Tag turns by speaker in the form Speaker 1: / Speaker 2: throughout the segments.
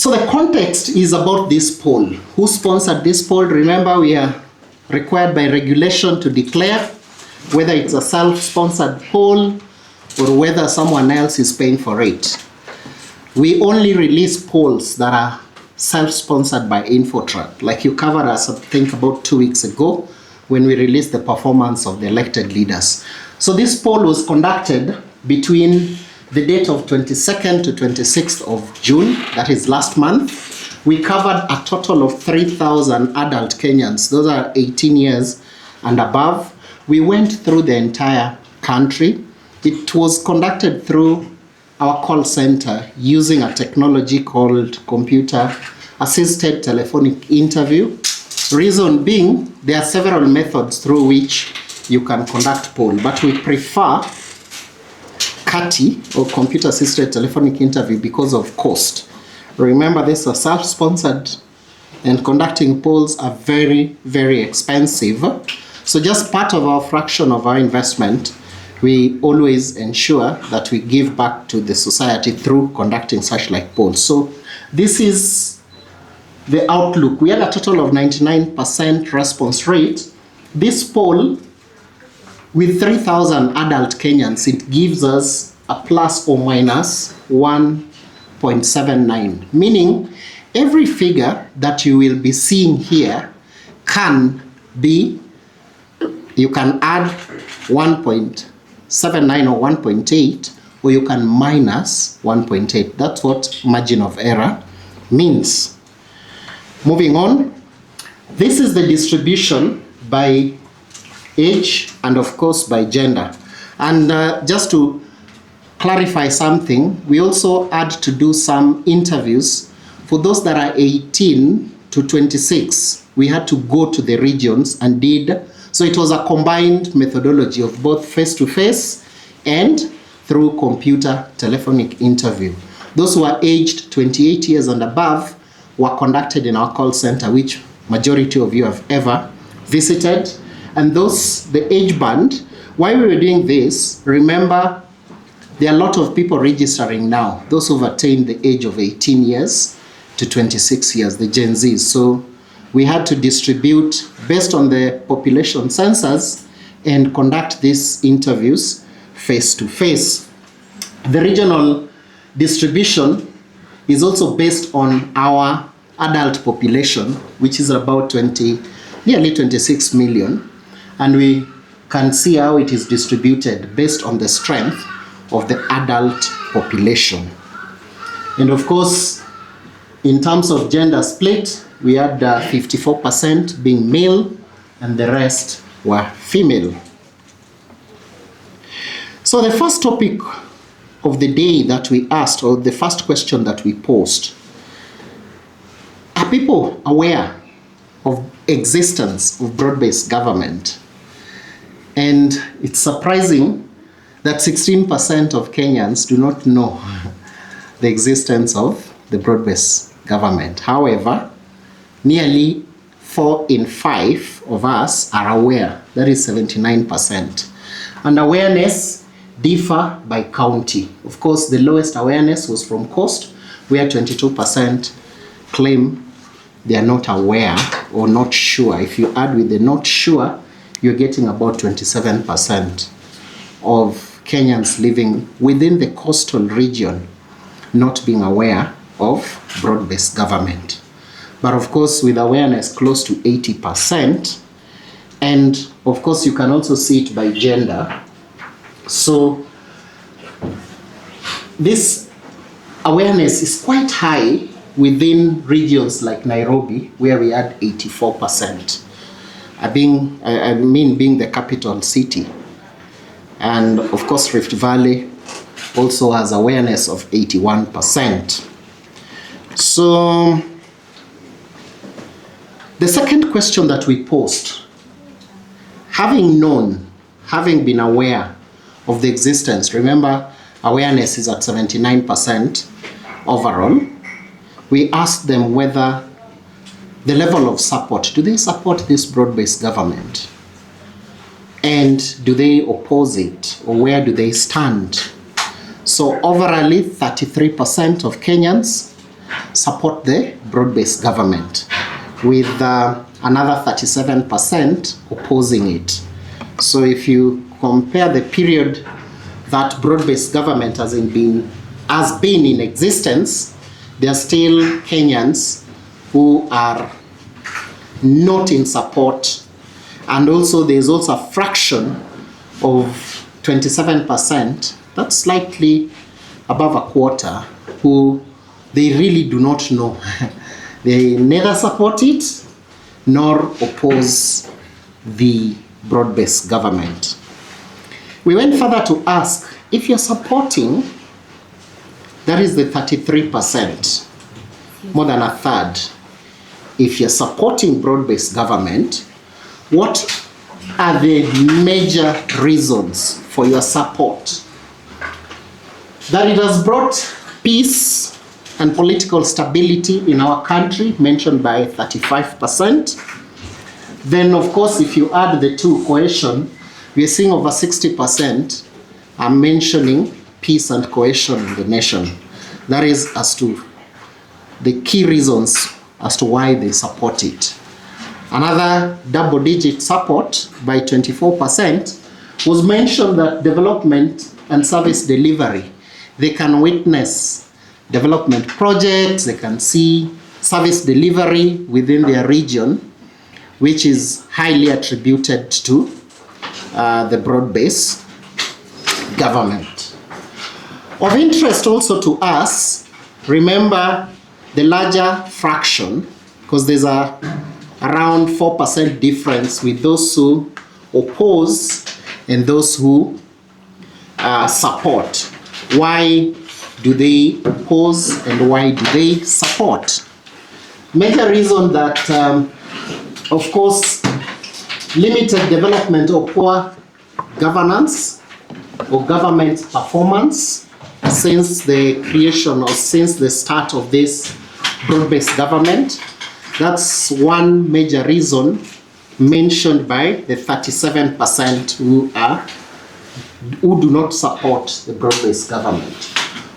Speaker 1: So the context is about this poll. Who sponsored this poll? Remember, we are required by regulation to declare whether it's a self-sponsored poll or whether someone else is paying for it. We only release polls that are self-sponsored by Infotrak, like you covered us, I think, about 2 weeks ago when we released the performance of the elected leaders. So this poll was conducted between the date of 22nd to 26th of June, that is last month. We covered a total of 3,000 adult Kenyans. Those are 18 years and above. We went through the entire country. It was conducted through our call center using a technology called computer-assisted telephonic interview. Reason being, there are several methods through which you can conduct poll, but we prefer CATI, or computer-assisted telephonic interview, because of cost. Remember, this is self-sponsored and conducting polls are very, very expensive. So just part of our fraction of our investment, we always ensure that we give back to the society through conducting such like polls. So this is the outlook. We had a total of 99% response rate. This poll, with 3,000 adult Kenyans, it gives us a plus or minus 1.79, meaning every figure that you will be seeing here can be, you can add 1.79 or 1.8, or you can minus 1.8. That's what margin of error means. Moving on, this is the distribution by age and of course by gender. And just to clarify something, we also had to do some interviews for those that are 18 to 26. We had to go to the regions and did, so it was a combined methodology of both face-to-face and through computer telephonic interview. Those who are aged 28 years and above were conducted in our call center, which majority of you have ever visited. And those, the age band, why we were doing this, remember, there are a lot of people registering now, those who've attained the age of 18 years to 26 years, the Gen Zs. So we had to distribute based on the population census and conduct these interviews face-to-face. The regional distribution is also based on our adult population, which is about nearly 26 million. And we can see how it is distributed based on the strength of the adult population. And of course, in terms of gender split, we had 54% being male and the rest were female. So the first topic of the day that we asked, or the first question that we posed, are people aware of existence of broad-based government? And it's surprising that 16% of Kenyans do not know the existence of the broad-based government. However, nearly 4 in 5 of us are aware, that is 79%. And awareness differ by county. Of course, the lowest awareness was from Coast, where 22% claim they are not aware or not sure. If you add with the not sure, you're getting about 27% of Kenyans living within the coastal region not being aware of broad-based government. But of course, with awareness close to 80%, and of course, you can also see it by gender. So this awareness is quite high within regions like Nairobi, where we had 84%. I mean being the capital city. And of course, Rift Valley also has awareness of 81%. So the second question that we posed, having been aware of the existence, remember awareness is at 79% overall, we asked them whether the level of support, do they support this broad-based government? And do they oppose it, or where do they stand? So overall, 33% of Kenyans support the broad-based government, with another 37% opposing it. So if you compare the period that broad-based government has been in existence, there are still Kenyans who are not in support, and also there's also a fraction of 27%, that's slightly above a quarter, who they really do not know. They neither support it nor oppose the broad-based government. We went further to ask, if you're supporting, that is the 33%, more than a third. If you're supporting broad-based government, what are the major reasons for your support? That it has brought peace and political stability in our country, mentioned by 35%. Then, of course, if you add the two cohesion, we are seeing over 60% are mentioning peace and cohesion in the nation. That is as to the key reasons as to why they support it. Another double-digit support by 24% was mentioned that development and service delivery. They can witness development projects, they can see service delivery within their region, which is highly attributed to the broad-based government. Of interest also to us, remember the larger fraction, because there's a around 4% difference with those who oppose and those who support. Why do they oppose and why do they support? Major reason that, of course, limited development or poor governance or government performance since the creation or since the start of this broad-based government. That's one major reason mentioned by the 37% who do not support the broad-based government.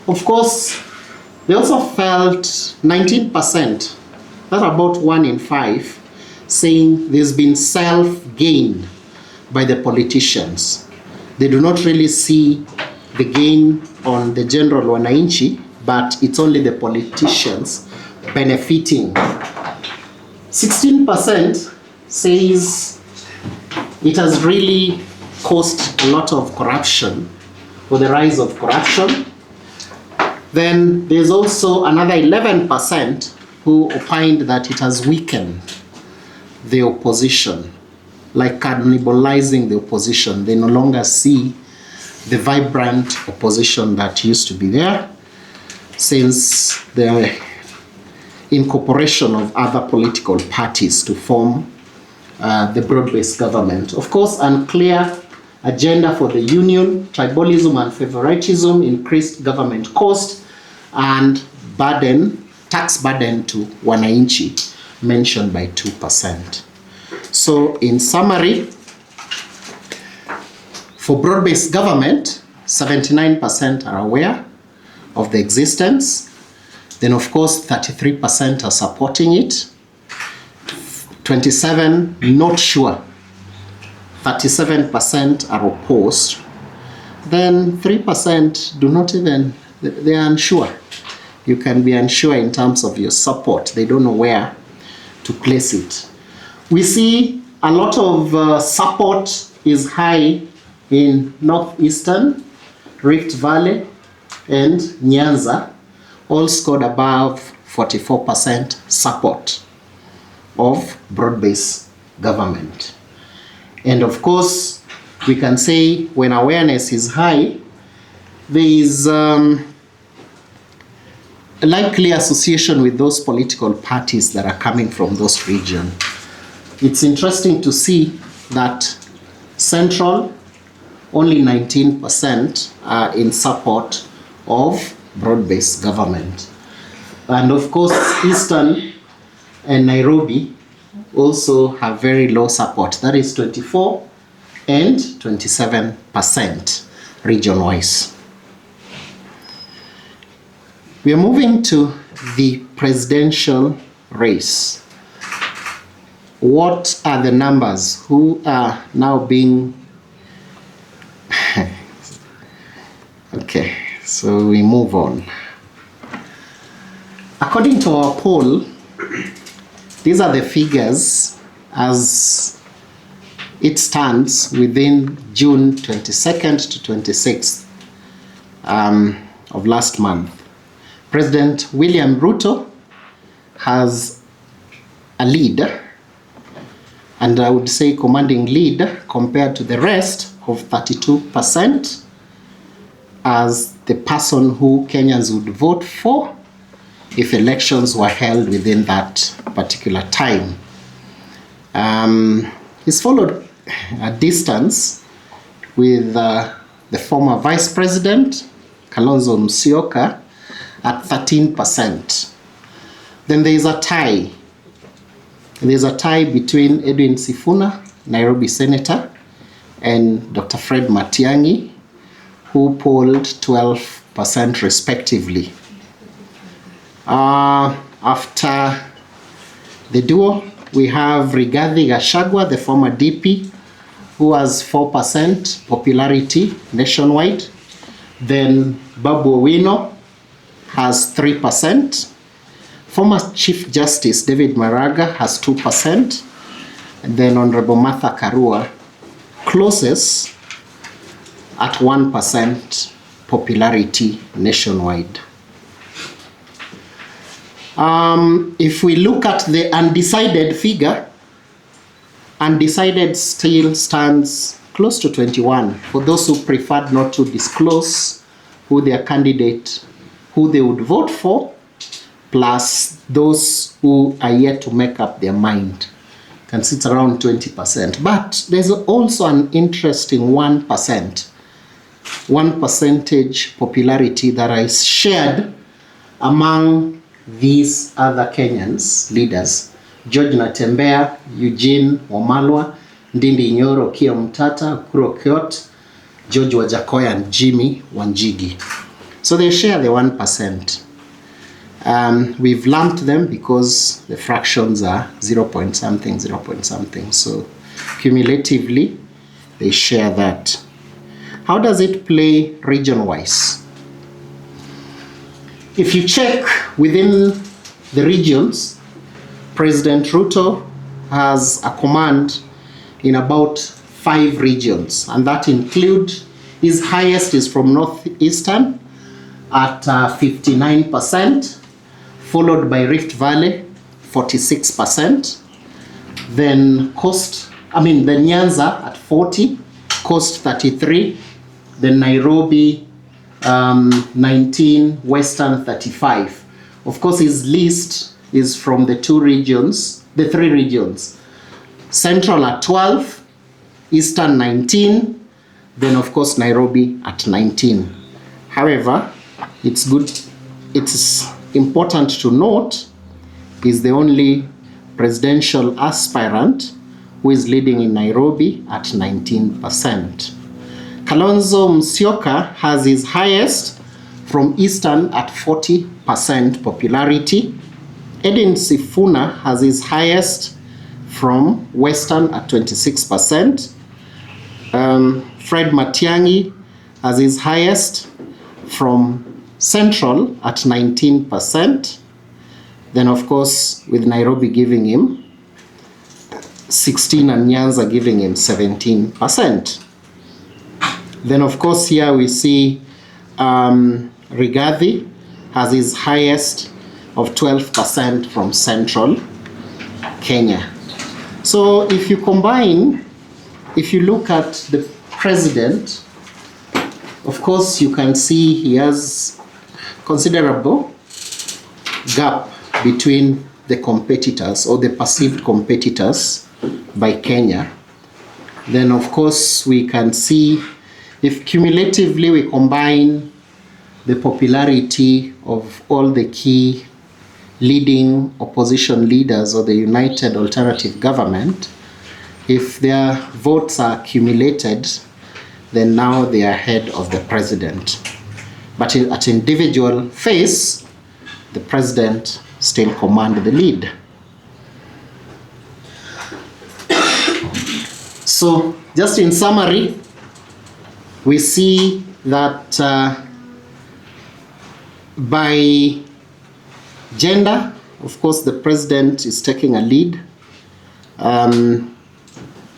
Speaker 1: Of course, they also felt 19%, that's about 1 in 5, saying there's been self-gain by the politicians. They do not really see the gain on the general wananchi, but it's only the politicians benefiting. 16% says it has really caused a lot of corruption, or the rise of corruption. Then there's also another 11% who opined that it has weakened the opposition, like cannibalizing the opposition. They no longer see the vibrant opposition that used to be there since the incorporation of other political parties to form the broad-based government. Of course, unclear agenda for the union, tribalism and favoritism, increased government cost, and tax burden to wananchi, mentioned by 2%. So in summary, for broad-based government, 79% are aware of the existence. Then, of course, 33% are supporting it. 27% not sure. 37% are opposed. Then 3% do not even, they are unsure. You can be unsure in terms of your support. They don't know where to place it. We see a lot of support is high in northeastern, Rift Valley, and Nyanza. All scored above 44% support of broad-based government. And of course, we can say when awareness is high, there is a likely association with those political parties that are coming from those regions. It's interesting to see that Central, only 19% are in support of broad-based government. And of course, Eastern and Nairobi also have very low support. That is 24 and 27% region-wise. We are moving to the presidential race. What are the numbers who are now being okay, so we move on. According to our poll, these are the figures as it stands within June 22nd to 26th of last month. President William Ruto has a lead, and I would say commanding lead compared to the rest of 32% as the person who Kenyans would vote for if elections were held within that particular time. He's followed a distance with the former Vice President, Kalonzo Musyoka, at 13%. Then there is a tie. There's a tie between Edwin Sifuna, Nairobi Senator, and Dr. Fred Matiang'i, who polled 12% respectively. After the duo, we have Rigathi Gachagua, the former DP, who has 4% popularity nationwide. Then Babu Owino has 3%. Former Chief Justice David Maraga has 2%. And then Honorable Martha Karua closes at 1% popularity nationwide. If we look at the undecided figure, undecided still stands close to 21 for those who preferred not to disclose who their candidate, who they would vote for, plus those who are yet to make up their mind. Can sit around 20%. But there's also an interesting 1% popularity that is shared among these other Kenyans leaders: George Natembeya, Eugene Wamalwa, Ndindi Nyoro, Okiya Mtata, Ukuru Okiot, George Wajakoya, and Jimmy Wanjigi. So they share the 1%. We've lumped them because the fractions are 0 point something, 0 point something. So cumulatively, they share that. How does it play region-wise? If you check within the regions, President Ruto has a command in about 5 regions, and that include, his highest is from Northeastern at 59%, followed by Rift Valley, 46%, then then Nyanza at 40, Coast 33, then Nairobi 19, Western 35. Of course, his list is from the 3 regions. Central at 12, Eastern 19, then of course Nairobi at 19. However, it's important to note he's the only presidential aspirant who is leading in Nairobi at 19%. Kalonzo Musyoka has his highest from Eastern at 40% popularity. Edwin Sifuna has his highest from Western at 26%. Fred Matiang'i has his highest from Central at 19%. Then of course with Nairobi giving him 16 and Nyanza giving him 17%. Then of course here we see Rigathi has his highest of 12% from Central Kenya. So if you look at the president, of course you can see he has considerable gap between the competitors or the perceived competitors by Kenya. Then of course we can see if cumulatively we combine the popularity of all the key leading opposition leaders or the United Alternative Government, if their votes are accumulated, then now they are ahead of the president. But at individual phase, the president still command the lead. So just in summary, we see that by gender, of course, the president is taking a lead.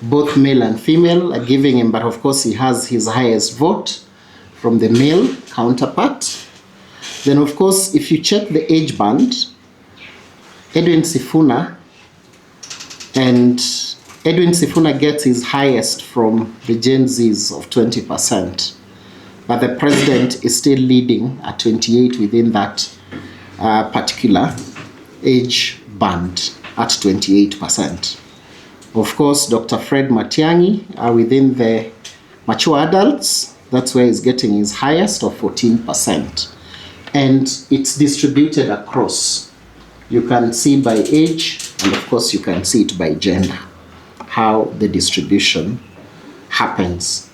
Speaker 1: Both male and female are giving him, but of course he has his highest vote from the male counterpart. Then of course, if you check the age band, Edwin Sifuna gets his highest from the Gen Zs of 20%, but the president is still leading at 28 within that particular age band at 28%. Of course, Dr. Fred Matiang'i are within the mature adults. That's where he's getting his highest of 14%. And it's distributed across. You can see by age, and of course you can see it by gender, how the distribution happens.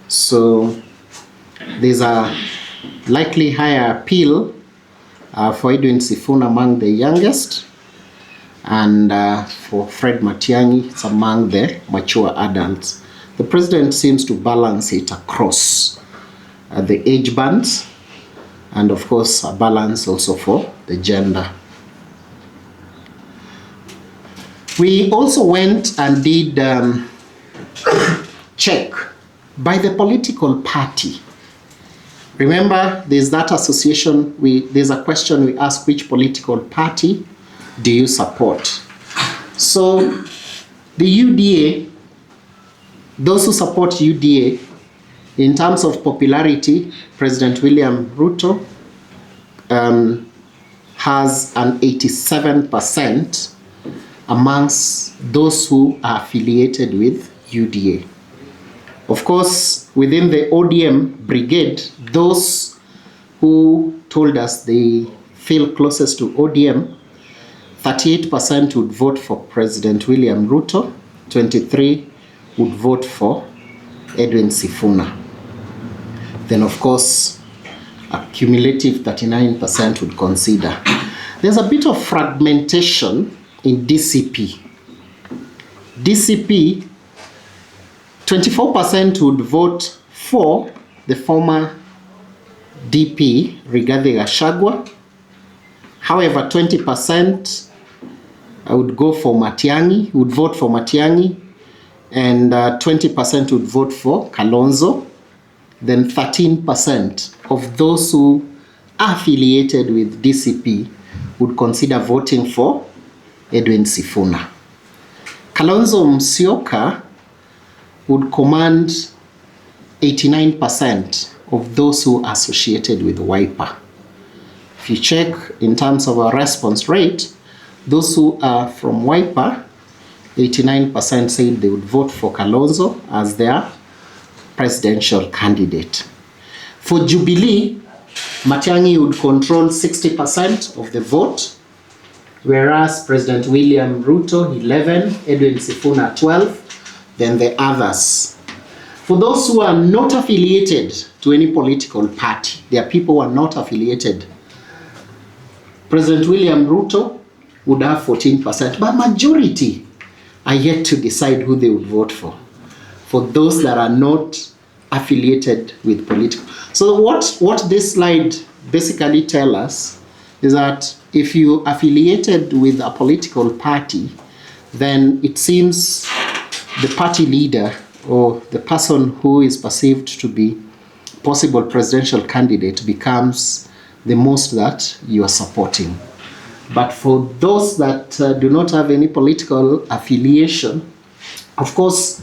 Speaker 1: So there's a likely higher appeal for Edwin Sifuna among the youngest, and for Fred Matiang'i, it's among the mature adults. The president seems to balance it across the age bands, and of course a balance also for the gender. We also went and did check by the political party. Remember, there's that association, there's a question we ask, which political party do you support? So the UDA, those who support UDA, in terms of popularity, President William Ruto has an 87% amongst those who are affiliated with UDA. Of course, within the ODM brigade, those who told us they feel closest to ODM, 38% would vote for President William Ruto, 23% would vote for Edwin Sifuna. Then of course, a cumulative 39% would consider. There's a bit of fragmentation in DCP. DCP, 24% would vote for the former DP, Rigathi Gachagua. However, 20% would go for Matiang'i, would vote for Matiang'i, and 20% would vote for Kalonzo. Then 13% of those who are affiliated with DCP would consider voting for Edwin Sifuna. Kalonzo Musyoka would command 89% of those who are associated with Wiper. If you check in terms of our response rate, those who are from Wiper, 89% said they would vote for Kalonzo as their presidential candidate. For Jubilee, Matiang'i would control 60% of the vote, whereas President William Ruto 11, Edwin Sifuna 12, then the others. For those who are not affiliated to any political party, there are people who are not affiliated, President William Ruto would have 14%, but majority are yet to decide who they would vote for those that are not affiliated with political. So what this slide basically tells us is that if you affiliated with a political party, then it seems the party leader or the person who is perceived to be possible presidential candidate becomes the most that you are supporting. But for those that do not have any political affiliation, of course,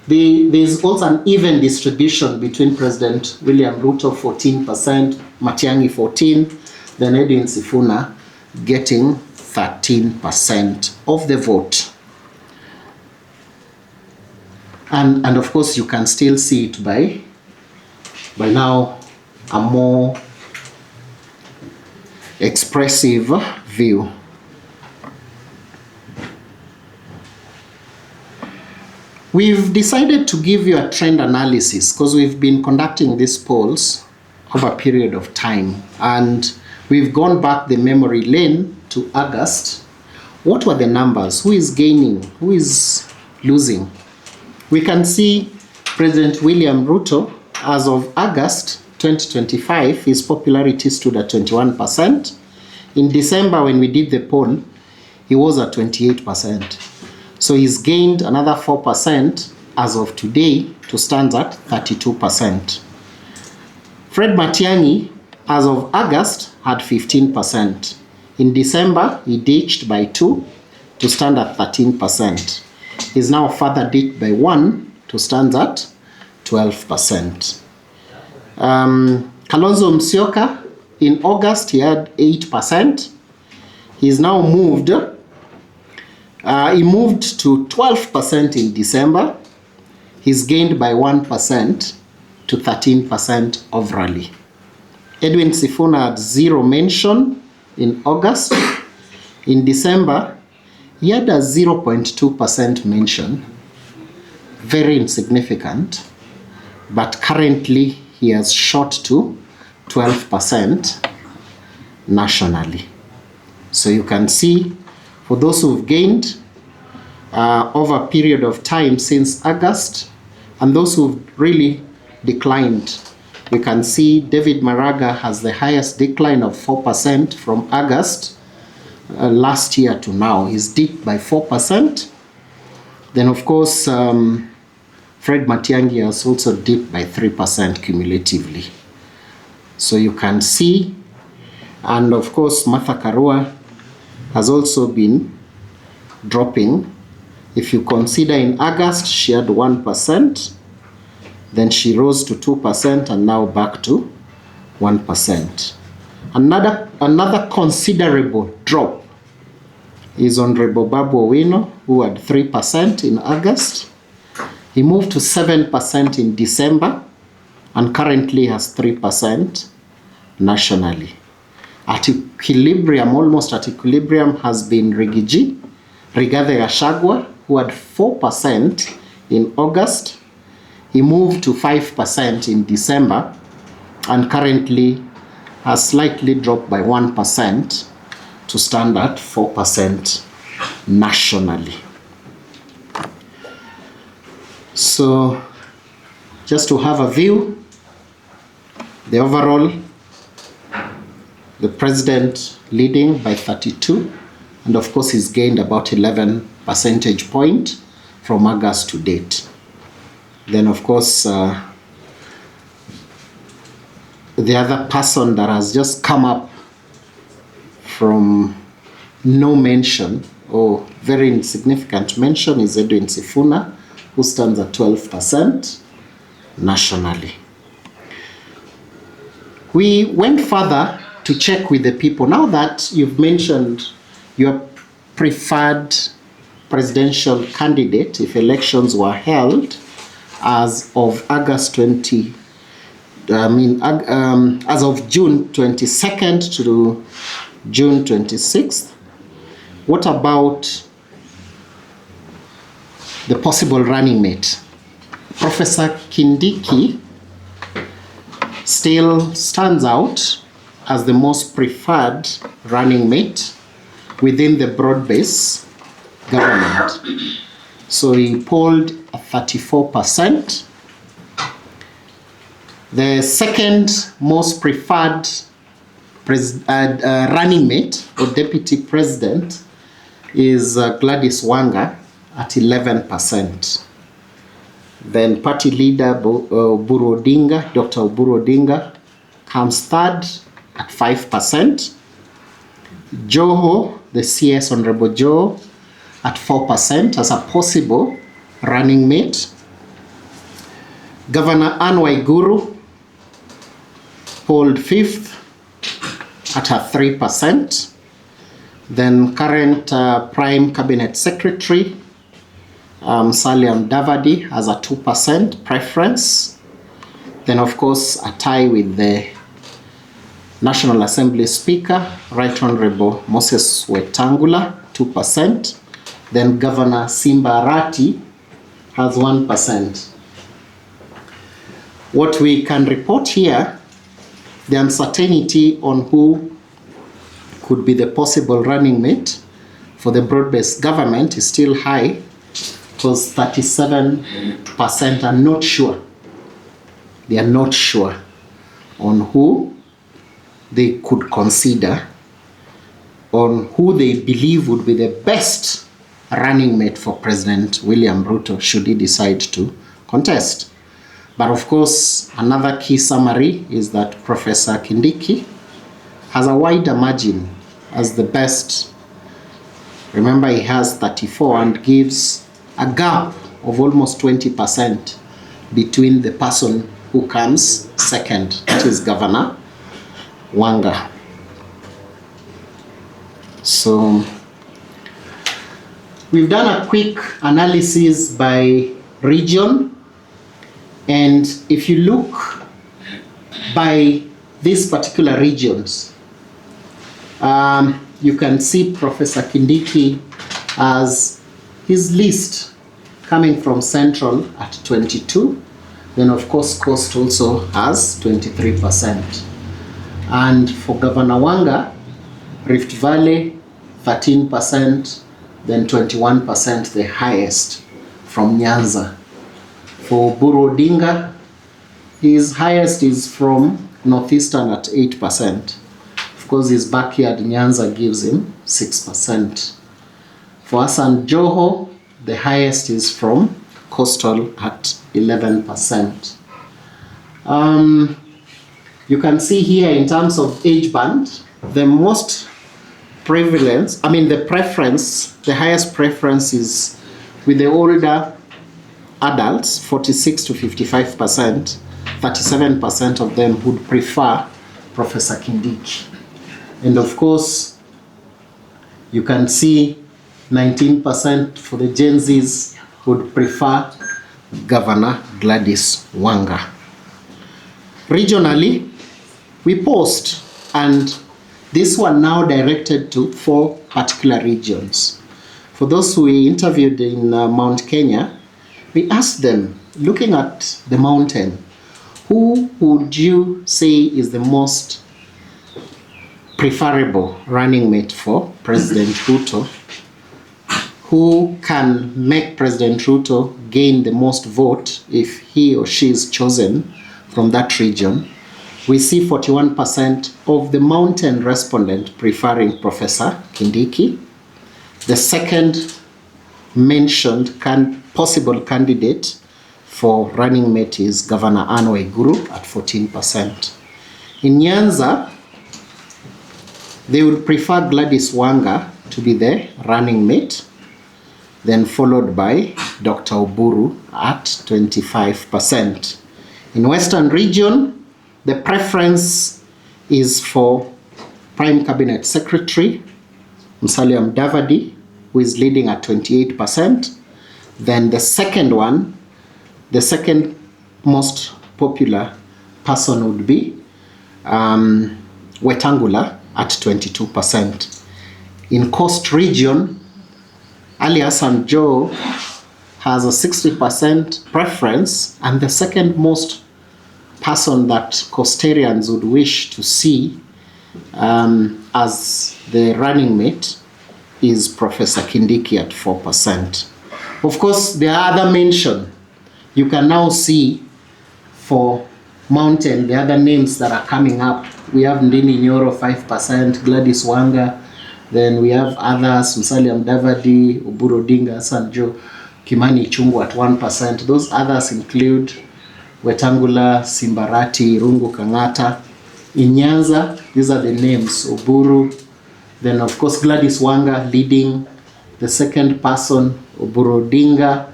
Speaker 1: there's also an even distribution between President William Ruto 14%, Matiang'i 14%, then Edwin Sifuna getting 13% of the vote. And of course, you can still see it by now a more expressive view. We've decided to give you a trend analysis because we've been conducting these polls over a period of time, and We've gone back the memory lane to August. What were the numbers? Who is gaining? Who is losing? We can see President William Ruto, as of August 2025, his popularity stood at 21%. In December, when we did the poll, he was at 28%. So he's gained another 4% as of today to stand at 32%. Fred Matiang'i, as of August, had 15%. In December, he ditched by 2 to stand at 13%. He's now further ditched by 1 to stand at 12%. Kalonzo Musyoka, in August, he had 8%. He's now moved, he moved to 12% in December. He's gained by 1% to 13% overall. Edwin Sifuna had 0 mention in August. In December, he had a 0.2% mention, very insignificant, but currently he has shot to 12% nationally. So you can see, for those who've gained over a period of time since August, and those who've really declined, we can see David Maraga has the highest decline of 4% from August last year to now. He's dipped by 4%. Then, of course, Fred Matiang'i has also dipped by 3% cumulatively. So you can see, and of course, Martha Karua has also been dropping. If you consider in August, she had 1%, then she rose to 2% and now back to 1%. Another considerable drop is Honorable Babu Owino, who had 3% in August. He moved to 7% in December and currently has 3% nationally. At equilibrium, almost at equilibrium, has been Rigathi Gachagua, who had 4% in August. He moved to 5% in December and currently has slightly dropped by 1% to stand at 4% nationally. So just to have a view, the overall, the president leading by 32, and of course he's gained about 11 percentage points from August to date. Then of course the other person that has just come up from no mention or very insignificant mention is Edwin Sifuna, who stands at 12% nationally. We went further to check with the people. Now that you've mentioned your preferred presidential candidate, if elections were held as of August 20, as of June 22nd to June 26th, what about the possible running mate? Professor Kindiki still stands out as the most preferred running mate within the broad-based government. So he polled at 34%. The second most preferred running mate or deputy president is Gladys Wanga at 11%. Then party leader Oburu Odinga, Dr. Oburu Odinga, comes third at 5%. Joho, the CS Honorable Joe, at 4% as a possible running mate. Governor Anne Waiguru polled 5th at her 3%. Then current Prime Cabinet Secretary Musalia Mudavadi has a 2% preference. Then of course a tie with the National Assembly Speaker, Right Honorable Moses Wetangula, 2%. Then Governor Simba Arati has 1%. What we can report here, the uncertainty on who could be the possible running mate for the broad-based government is still high, because 37% are not sure. They are not sure on who they could consider, on who they believe would be the best running mate for President William Ruto should he decide to contest. But of course, another key summary is that Professor Kindiki has a wider margin as the best. Remember, he has 34 and gives a gap of almost 20% between the person who comes second, that is Governor Wanga. So we've done a quick analysis by region, and if you look by these particular regions, you can see Professor Kindiki as his list coming from Central at 22. Then of course Coast also has 23%. And for Governor Wanga, Rift Valley 13%, then 21%, the highest from Nyanza. For Oburu Odinga, his highest is from Northeastern at 8%. Of course, his backyard Nyanza gives him 6%. For Hassan Joho, the highest is from Coastal at 11%. You can see here in terms of age band, the most prevalence, the preference, the highest preference is with the older adults, 46 to 55%. 37% of them would prefer Professor Kindiki. And of course, you can see 19% for the Gen Zs would prefer Governor Gladys Wanga. Regionally, we post, and this one now directed to 4 particular regions. For those who we interviewed in Mount Kenya, we asked them, looking at the mountain, who would you say is the most preferable running mate for President Ruto? Who can make President Ruto gain the most vote if he or she is chosen from that region? We see 41% of the mountain respondent preferring Professor Kindiki. The second mentioned possible candidate for running mate is Governor Anne Waiguru at 14%. In Nyanza, they would prefer Gladys Wanga to be the running mate, then followed by Dr. Oburu at 25%. In Western region, the preference is for Prime Cabinet Secretary Musalia Mudavadi, who is leading at 28%. Then the second most popular person would be Wetangula at 22%. In Coast region, Ali Hassan Joho has a 60% preference, and the second most person that Coastarians would wish to see as the running mate is Professor Kindiki at 4%. Of course, there are other mention. You can now see for mountain the other names that are coming up. We have Ndini Nyoro 5%, Gladys Wanga, then we have others, Musalia Mudavadi, Oburu Odinga, Hassan Joho, Kimani Ichung'wah at 1%. Those others include Wetangula, Simbarati, Rungu Kang'ata. In Nyanza, these are the names, Oburu, then of course Gladys Wanga leading. The second person, Oburu Odinga,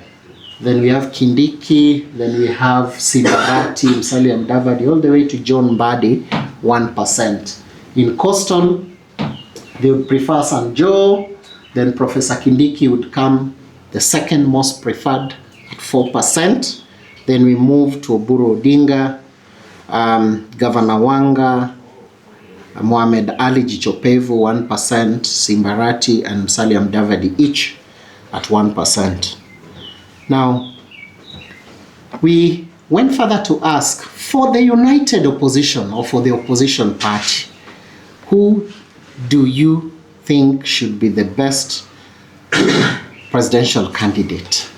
Speaker 1: then we have Kindiki, then we have Simbarati, Musalia Mudavadi, all the way to John Mbadi, 1%. In Coastal, they would prefer Hassan Joho, then Professor Kindiki would come the second most preferred at 4%. Then we move to Oburu Odinga, Governor Wanga, Mohamed Ali Jichopevu 1%, Simbarati and Musalia Mudavadi each at 1%. Now, we went further to ask for the united opposition or for the opposition party, who do you think should be the best presidential candidate?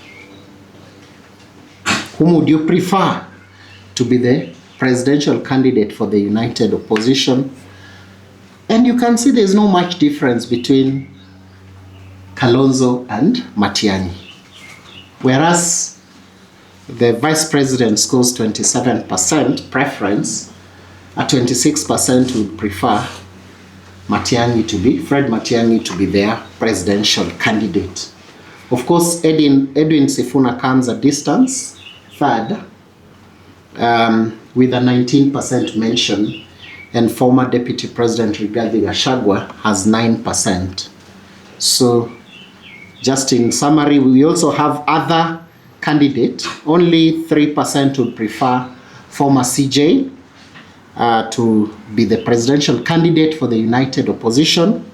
Speaker 1: Whom would you prefer to be the presidential candidate for the united opposition? And you can see there's no much difference between Kalonzo and Matiang'i. Whereas the vice president scores 27% preference, at 26% would prefer Fred Matiang'i to be their presidential candidate. Of course, Edwin Sifuna comes a distance, third, with a 19% mention, and former Deputy President Rigathi Gachagua has 9%. So, just in summary, we also have other candidates. Only 3% would prefer former CJ to be the presidential candidate for the united opposition.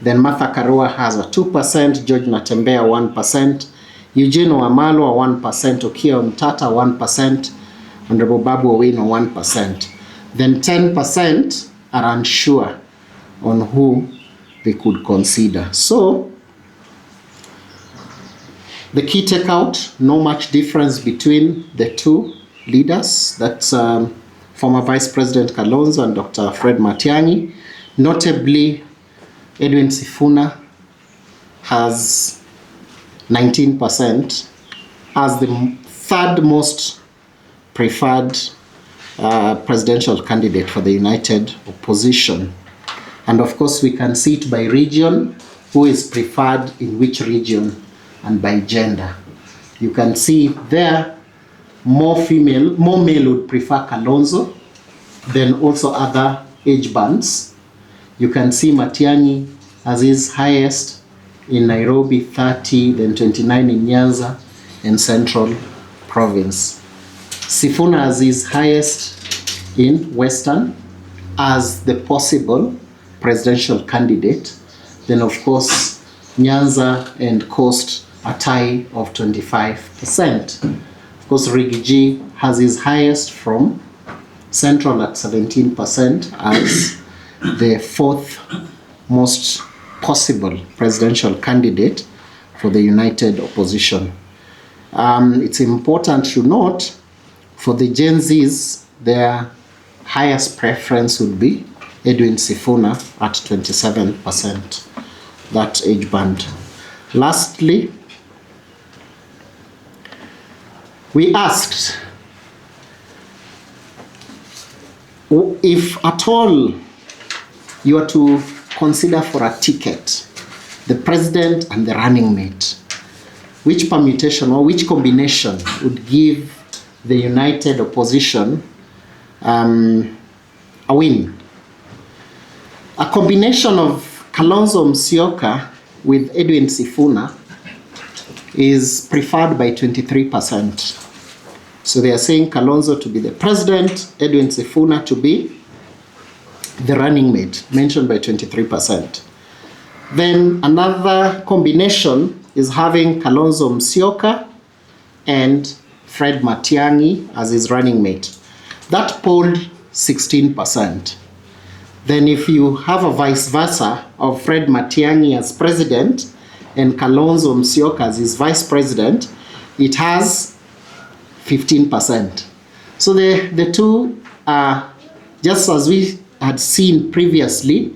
Speaker 1: Then Martha Karua has a 2%, George Natembeya 1%, Eugene Wamalwa 1%, Okiya Mtata 1%, Honorable Babu Owino 1%. Then 10% are unsure on who they could consider. So, the key takeout, no much difference between the two leaders. That's former Vice President Kalonzo and Dr. Fred Matiang'i. Notably, Edwin Sifuna has 19% as the third most preferred presidential candidate for the united opposition. And of course, we can see it by region, who is preferred in which region, and by gender. You can see there, more male would prefer Kalonzo, then also other age bands. You can see Matiang'i as his highest in Nairobi, 30, then 29 in Nyanza and Central Province. Sifuna as his highest in Western as the possible presidential candidate. Then of course, Nyanza and Coast a tie of 25%. Of course, Rigiji has his highest from Central at 17% as the fourth most possible presidential candidate for the united opposition. It's important to note for the Gen Zs, their highest preference would be Edwin Sifuna at 27%, that age band. Lastly, we asked if at all you are to consider for a ticket, the president and the running mate, which permutation or which combination would give the united opposition a win? A combination of Kalonzo Musyoka with Edwin Sifuna is preferred by 23%. So they are saying Kalonzo to be the president, Edwin Sifuna to be the running mate, mentioned by 23%. Then another combination is having Kalonzo Musyoka and Fred Matiang'i as his running mate. That polled 16%. Then if you have a vice versa of Fred Matiang'i as president and Kalonzo Musyoka as his vice president, it has 15%. So the two are, just as we had seen previously,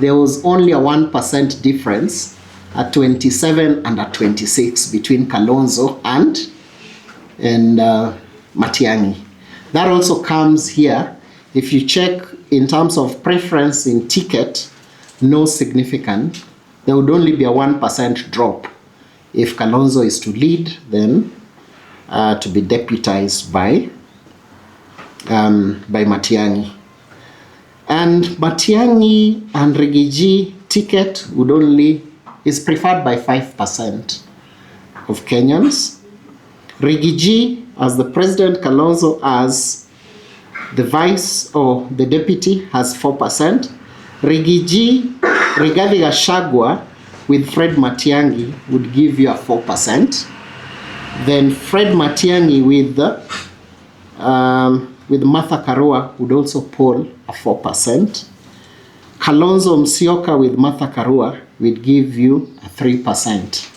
Speaker 1: there was only a 1% difference at 27 and at 26 between Kalonzo and Matiang'i. That also comes here. If you check in terms of preference in ticket, no significant. There would only be a 1% drop if Kalonzo is to lead, then to be deputized by Matiang'i. And Matiang'i and Rigiji ticket is preferred by 5% of Kenyans. Rigiji as the president, Kalonzo as the vice or the deputy has 4%. Rigathi Gachagua with Fred Matiang'i would give you a 4%. Then Fred Matiang'i with Martha Karua would also poll a 4%. Kalonzo Musyoka with Martha Karua will give you a 3%.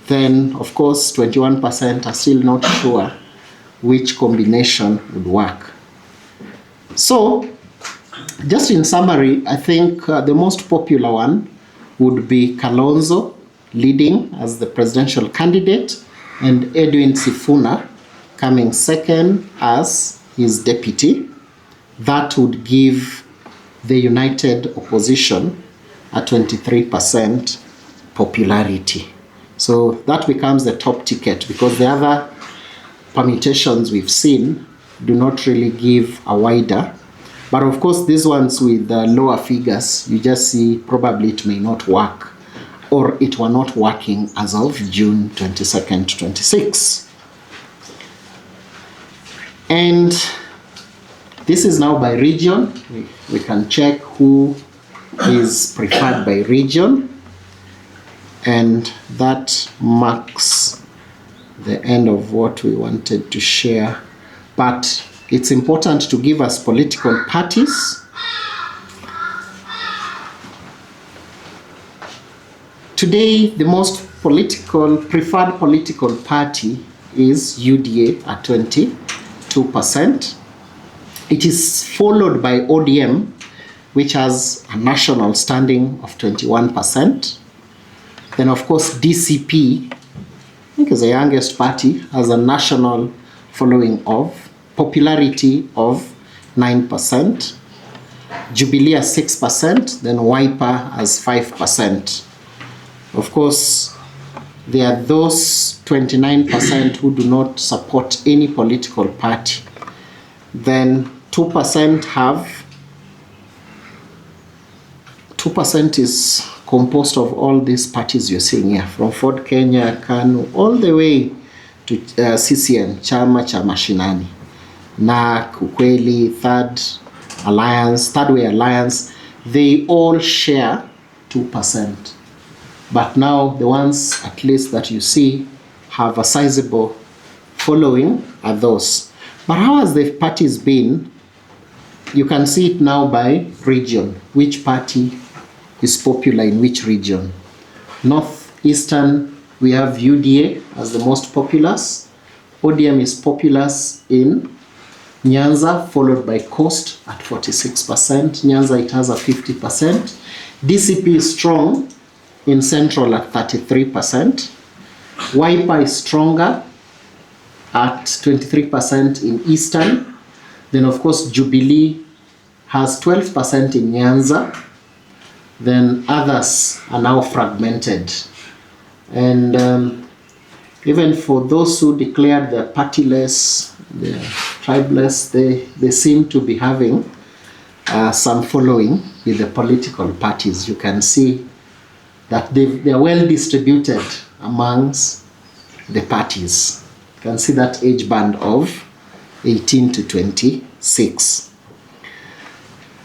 Speaker 1: Then, of course, 21% are still not sure which combination would work. So, just in summary, I think the most popular one would be Kalonzo leading as the presidential candidate and Edwin Sifuna coming second as his deputy. That would give the united opposition a 23% popularity. So that becomes the top ticket, because the other permutations we've seen do not really give a wider. But of course, these ones with the lower figures, you just see probably it may not work, or it were not working as of June 22nd, 26. And this is now by region. We can check who is preferred by region, and that marks the end of what we wanted to share. But it's important to give us political parties. Today, the most preferred political party is UDA at 22%. It is followed by ODM, which has a national standing of 21%. Then, of course, DCP, I think is the youngest party, has a national following of popularity of 9%. Jubilee has 6%, then Wiper has 5%. Of course, there are those 29% who do not support any political party. Then 2% is composed of all these parties you're seeing here, from Ford Kenya, KANU, all the way to CCM, Chama cha Mashinani, NARC, Ukweli, Third Way Alliance. They all share 2%. But now the ones at least that you see have a sizable following are those. But how has the parties been? You can see it now by region. Which party is popular in which region? Northeastern, we have UDA as the most populous. ODM is populous in Nyanza, followed by Coast at 46%. Nyanza, it has a 50%. DCP is strong in Central at 33%. Wiper is stronger at 23% in Eastern. Then, of course, Jubilee has 12% in Nyanza. Then others are now fragmented. And even for those who declared they're partyless, they're tribeless, they seem to be having some following with the political parties. You can see that they're well distributed amongst the parties. You can see that age band of 18 to 26.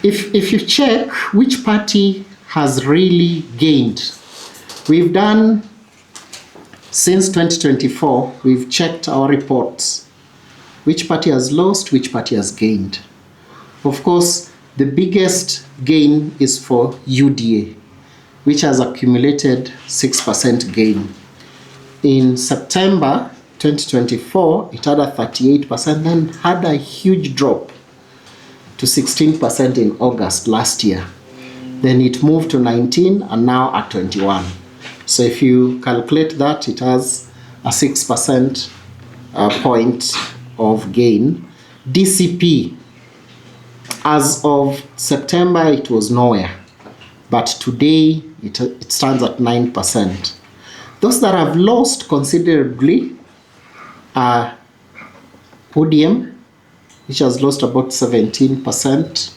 Speaker 1: If you check which party has really gained, we've done since 2024, we've checked our reports. Which party has lost, which party has gained. Of course, the biggest gain is for UDA, which has accumulated 6% gain. In September 2024, it had a 38%, then had a huge drop to 16% in August last year. Then it moved to 19 and now at 21. So if you calculate that, it has a 6% point of gain. DCP, as of September, it was nowhere. But today, it stands at 9%. Those that have lost considerably are ODM, which has lost about 17%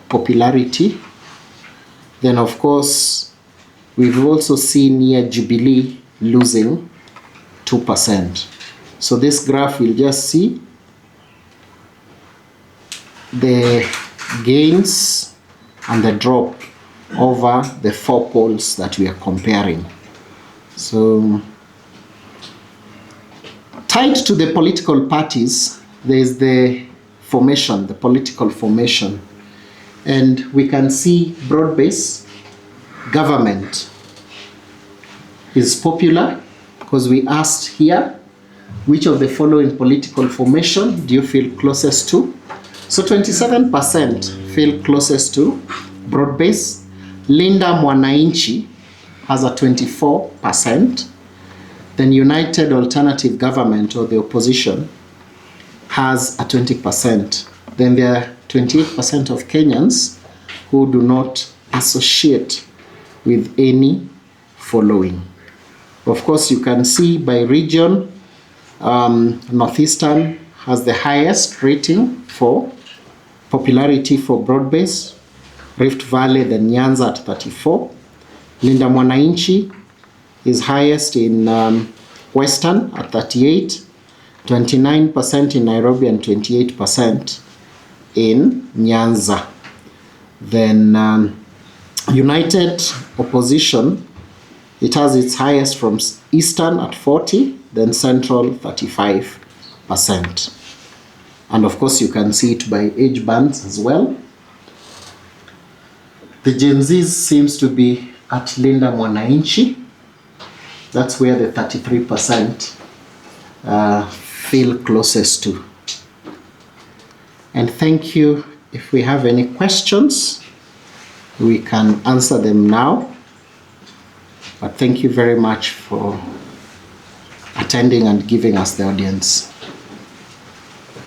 Speaker 1: popularity. Then, of course, we've also seen here Jubilee losing 2%. So this graph will just see the gains and the drop over the four polls that we are comparing. So tied to the political parties, there is the formation, the political formation. And we can see broad-based government is popular because we asked here, which of the following political formation do you feel closest to? So 27% feel closest to broad-based. Linda Mwananchi has a 24%. Then United Alternative Government, or the opposition, has a 20%. Then there are 28% of Kenyans who do not associate with any following. Of course, you can see by region, Northeastern has the highest rating for popularity for broad-based. Rift Valley, then Nyanza at 34. Linda Mwananchi is highest in Western at 38. 29% in Nairobi and 28% in Nyanza. Then United Opposition, it has its highest from Eastern at 40, then Central 35%. And of course you can see it by age bands as well. The Gen Zs seems to be at Linda Mwananchi. That's where the 33% feel closest to. And thank you. If we have any questions, we can answer them now. But thank you very much for attending and giving us the audience.